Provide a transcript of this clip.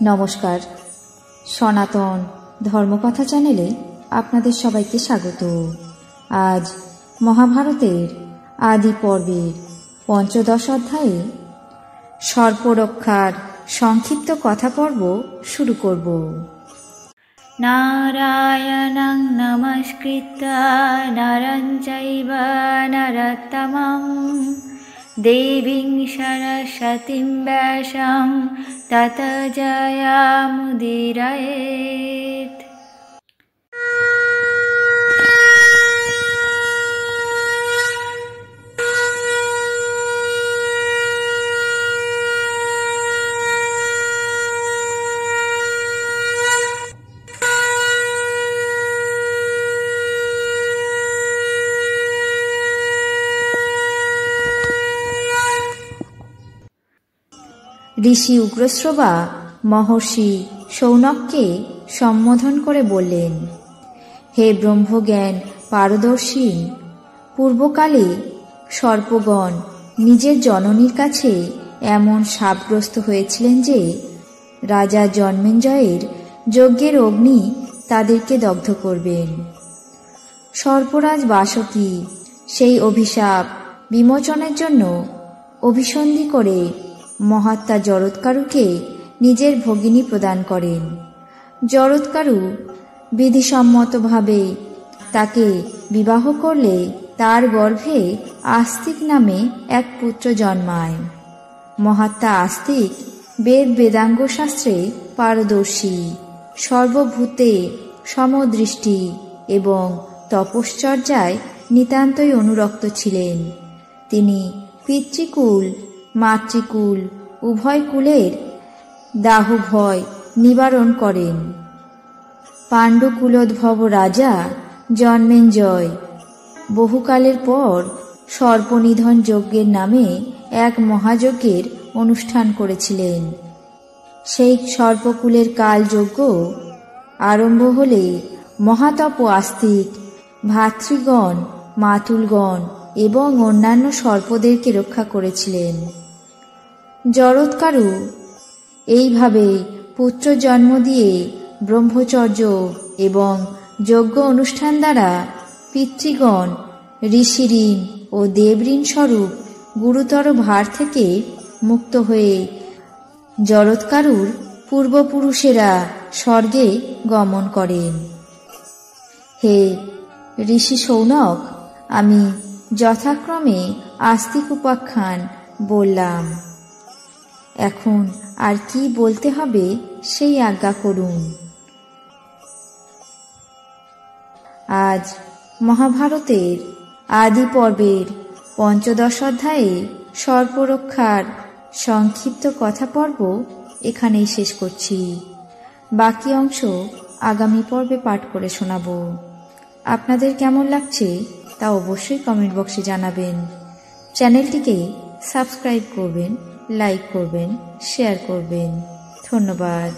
নমস্কার, সনাতন ধর্মকথা চ্যানেলে আপনাদের সবাইকে স্বাগত। আজ মহাভারতের আদি পর্বের পঞ্চদশ অধ্যায়ে সর্পরক্ষার সংক্ষিপ্ত কথা পর্ব শুরু করব। নারায়ণং নমস্কৃত্য নরং চৈব নরোত্তমং দেবীং সরস্বতীং ব্যাসং ততো জয়মুদীরয়েৎ। ঋষি উগ্রশ্রবা মহর্ষি শৌনককে সম্বোধন করে বললেন, হে ব্রহ্মজ্ঞান পারদর্শী, পূর্বকালে সর্পগণ নিজের জননীর কাছে এমন শাপগ্রস্ত হয়েছিলেন যে রাজা জন্মেঞ্জয়ের যজ্ঞের অগ্নি তাদেরকে দগ্ধ করবেন। সর্পরাজ বাসুকী সেই অভিশাপ বিমোচনের জন্য অভিসন্ধি করে মহাত্মা জরৎকারুকে নিজের ভগিনী প্রদান করেন। জরৎকারু বিধিসম্মতভাবে তাকে বিবাহ করলে তার গর্ভে আস্তিক নামে এক পুত্র জন্মায়। মহাত্মা আস্তিক বেদ বেদাঙ্গ শাস্ত্রে পারদর্শী, সর্বভূতে সমদৃষ্টি এবং তপশ্চর্যায় নিতান্তই অনুরক্ত ছিলেন। তিনি পিতৃকুল মাতৃকুল উভয় কুলের দাহ ভয় নিবারণ করেন। পাণ্ডুকুলোদ্ভব রাজা জন্মেঞ্জয় বহুকালের পর সর্পনিধন যজ্ঞের নামে এক মহাযজ্ঞের অনুষ্ঠান করেছিলেন। সেই সর্পকুলের কালযজ্ঞ আরম্ভ হলে মহাতপ আস্তিক ভাতৃগণ মাতুলগণ এবং অন্যান্য সর্পদেরকে রক্ষা করেছিলেন। জরৎকারু এইভাবে পুত্র জন্ম দিয়ে ব্রহ্মচর্য এবং যজ্ঞ অনুষ্ঠান দ্বারা পিতৃগণ ঋষিঋণ ও দেবঋণ স্বরূপ গুরুতর ভার থেকে মুক্ত হয়ে জরৎকারুর পূর্বপুরুষেরা স্বর্গে গমন করেন। হে ঋষি শৌনক, আমি যথাক্রমে আস্তিক উপাখ্যান বললাম। এখন আর কি বলতে হবে সেই আজ্ঞা করুন। আজ মহাভারতের আদি পর্বের পঞ্চদশ অধ্যায়ে সর্পরক্ষার সংক্ষিপ্ত কথা পর্ব এখানেই শেষ করছি। বাকি অংশ আগামী পর্বে পাঠ করে শোনাব। আপনাদের কেমন লাগছে তা অবশ্যই কমেন্ট বক্সে জানাবেন। চ্যানেলটিকে সাবস্ক্রাইব করবেন, লাইক করবেন, শেয়ার করবেন। ধন্যবাদ।